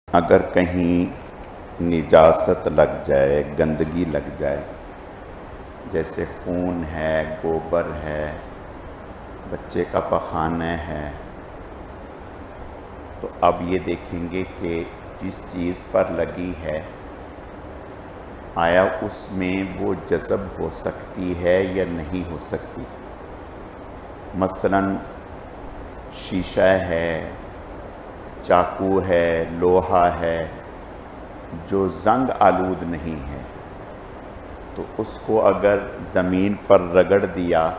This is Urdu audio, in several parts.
اگر کہیں نجاست لگ جائے، گندگی لگ جائے، جیسے خون ہے، گوبر ہے، بچے کا پخانہ ہے، تو اب یہ دیکھیں گے کہ جس چیز پر لگی ہے آیا اس میں وہ جذب ہو سکتی ہے یا نہیں ہو سکتی۔ مثلاً شیشہ ہے، چاقو ہے، لوہا ہے، جو زنگ آلود نہیں ہے، تو اس کو اگر زمین پر رگڑ دیا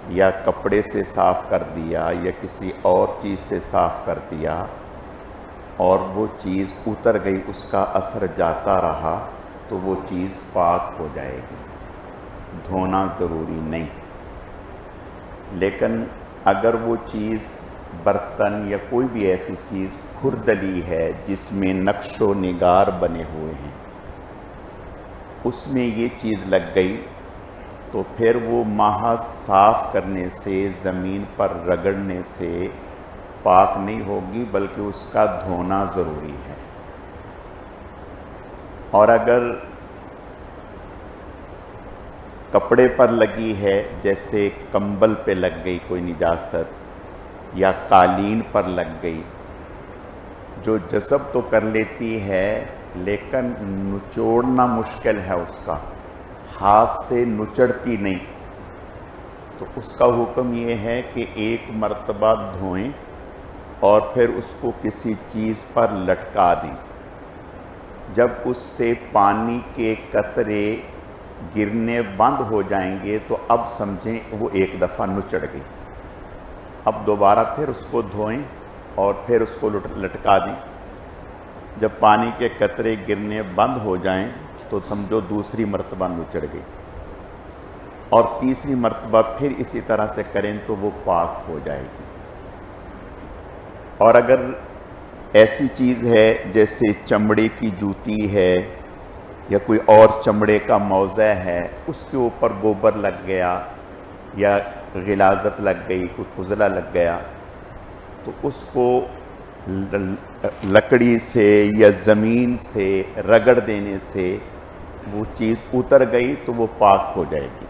یا کپڑے سے صاف کر دیا یا کسی اور چیز سے صاف کر دیا اور وہ چیز اتر گئی، اس کا اثر جاتا رہا، تو وہ چیز پاک ہو جائے گی، دھونا ضروری نہیں۔ لیکن اگر وہ چیز برتن یا کوئی بھی ایسی چیز کھردلی ہے جس میں نقش و نگار بنے ہوئے ہیں، اس میں یہ چیز لگ گئی، تو پھر وہ محض صاف کرنے سے، زمین پر رگڑنے سے پاک نہیں ہوگی، بلکہ اس کا دھونا ضروری ہے۔ اور اگر کپڑے پر لگی ہے، جیسے کمبل پہ لگ گئی کوئی نجاست یا قالین پر لگ گئی، جو جذب تو کر لیتی ہے لیکن نچوڑنا مشکل ہے، اس کا ہاتھ سے نچڑتی نہیں، تو اس کا حکم یہ ہے کہ ایک مرتبہ دھوئیں اور پھر اس کو کسی چیز پر لٹکا دیں۔ جب اس سے پانی کے قطرے گرنے بند ہو جائیں گے تو اب سمجھیں وہ ایک دفعہ نچڑ گئی۔ اب دوبارہ پھر اس کو دھوئیں اور پھر اس کو لٹکا دیں۔ جب پانی کے قطرے گرنے بند ہو جائیں تو سمجھو دوسری مرتبہ نچڑ گئی، اور تیسری مرتبہ پھر اسی طرح سے کریں تو وہ پاک ہو جائے گی۔ اور اگر ایسی چیز ہے جیسے چمڑے کی جوتی ہے یا کوئی اور چمڑے کا موزہ ہے، اس کے اوپر گوبر لگ گیا یا غلاظت لگ گئی، کوئی فضلہ لگ گیا، تو اس کو لکڑی سے یا زمین سے رگڑ دینے سے وہ چیز اتر گئی تو وہ پاک ہو جائے گی،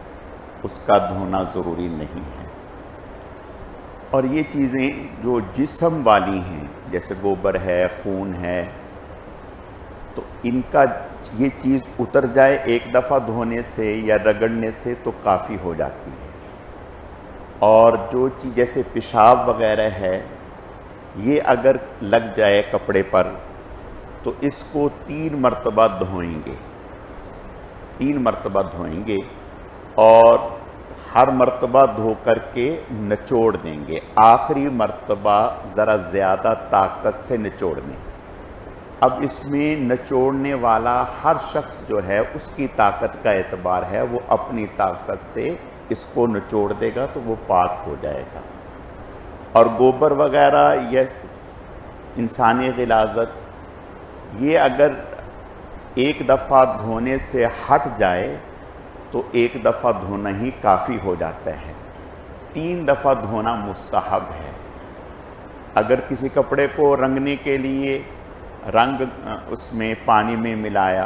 اس کا دھونا ضروری نہیں ہے۔ اور یہ چیزیں جو جسم والی ہیں، جیسے گوبر ہے، خون ہے، تو ان کا یہ چیز اتر جائے ایک دفعہ دھونے سے یا رگڑنے سے تو کافی ہو جاتی ہے۔ اور جو چیز جیسے پیشاب وغیرہ ہے، یہ اگر لگ جائے کپڑے پر تو اس کو 3 مرتبہ دھوئیں گے، 3 مرتبہ دھوئیں گے، اور ہر مرتبہ دھو کر کے نچوڑ دیں گے۔ آخری مرتبہ ذرا زیادہ طاقت سے نچوڑ دیں۔ اب اس میں نچوڑنے والا ہر شخص جو ہے اس کی طاقت کا اعتبار ہے، وہ اپنی طاقت سے اس کو نچوڑ دے گا تو وہ پاک ہو جائے گا۔ اور گوبر وغیرہ یا انسانی غلاظت، یہ اگر ایک دفعہ دھونے سے ہٹ جائے تو ایک دفعہ دھونا ہی کافی ہو جاتا ہے، 3 دفعہ دھونا مستحب ہے۔ اگر کسی کپڑے کو رنگنے کے لیے رنگ اس میں پانی میں ملایا،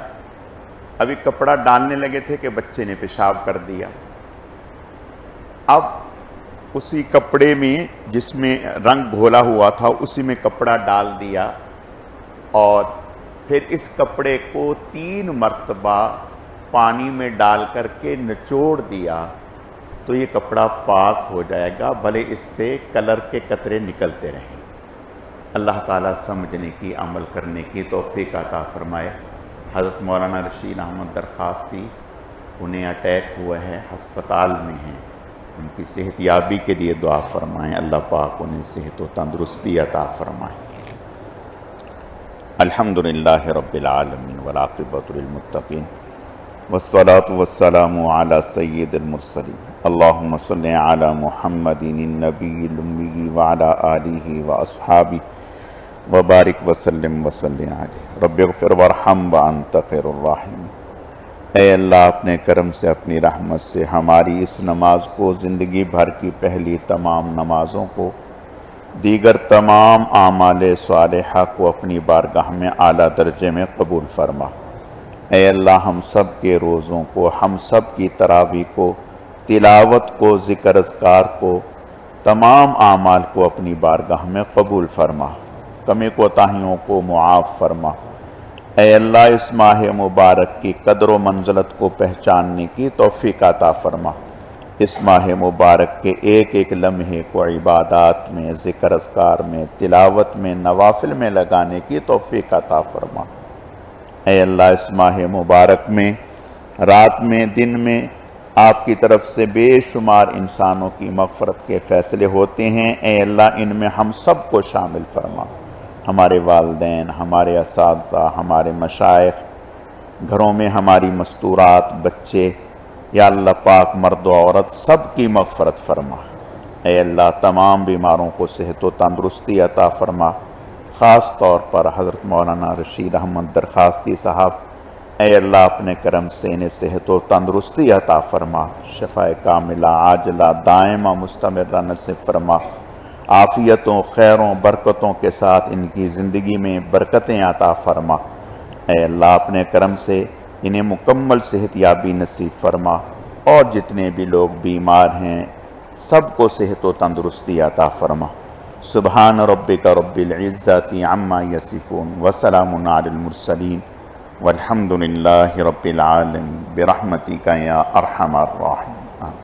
ابھی کپڑا ڈالنے لگے تھے کہ بچے نے پیشاب کر دیا، اب اسی کپڑے میں جس میں رنگ گھولا ہوا تھا اسی میں کپڑا ڈال دیا اور پھر اس کپڑے کو 3 مرتبہ پانی میں ڈال کر کے نچوڑ دیا تو یہ کپڑا پاک ہو جائے گا، بھلے اس سے کلر کے قطرے نکلتے رہیں۔ اللہ تعالیٰ سمجھنے کی، عمل کرنے کی توفیق عطا فرمائے۔ حضرت مولانا رشید احمد درخواست تھی، انہیں اٹیک ہوا ہے، ہسپتال میں ہیں، ان کی صحت یابی کے لیے دعا فرمائیں، اللہ پاک انہیں صحت و تندرستی عطا فرمائیں۔ الحمدللہ رب العالمین والعاقبۃ للمتقین والصلاة والسلام علی سید المرسلین، اللہم صلی علی محمد النبی الامی وعلی آلہ واصحابہ وبارک وسلم وسلم علیہ، رب اغفر وارحم وانت خیر الراحمین۔ اے اللہ، اپنے کرم سے، اپنی رحمت سے ہماری اس نماز کو، زندگی بھر کی پہلی تمام نمازوں کو دیگر تمام اعمال صالحہ کو اپنی بارگاہ میں اعلیٰ درجے میں قبول فرما۔ اے اللہ ہم سب کے روزوں کو، ہم سب کی تراویح کو، تلاوت کو، ذکر اذکار کو، تمام اعمال کو اپنی بارگاہ میں قبول فرما، کمی کوتاہیوں کو معاف فرما۔ اے اللہ اس ماہ مبارک کی قدر و منزلت کو پہچاننے کی توفیق عطا فرما، اس ماہ مبارک کے ایک ایک لمحے کو عبادات میں، ذکر اذکار میں، تلاوت میں، نوافل میں لگانے کی توفیق عطا فرما۔ اے اللہ اس ماہ مبارک میں، رات میں، دن میں آپ کی طرف سے بے شمار انسانوں کی مغفرت کے فیصلے ہوتے ہیں۔ اے اللہ ان میں ہم سب کو شامل فرما، ہمارے والدین، ہمارے اساتذہ، ہمارے مشائخ، گھروں میں ہماری مستورات، بچے، یا اللہ پاک مرد و عورت سب کی مغفرت فرما۔ اے اللہ تمام بیماروں کو صحت و تندرستی عطا فرما، خاص طور پر حضرت مولانا رشید احمد درخواستی صاحب، اے اللہ اپنے کرم سے انہیں صحت و تندرستی عطا فرما، شفاء کاملہ عاجلہ دائمہ مستمرہ نصیب فرما، عافیتوں، خیروں، برکتوں کے ساتھ ان کی زندگی میں برکتیں عطا فرما۔ اے اللہ اپنے کرم سے انہیں مکمل صحت یابی نصیب فرما، اور جتنے بھی لوگ بیمار ہیں سب کو صحت و تندرستی عطا فرما۔ سبحان ربک رب العزت عما یصفون وسلام علی المرسلین والحمد للہ رب العالمین برحمتک یا ارحم الراحمین۔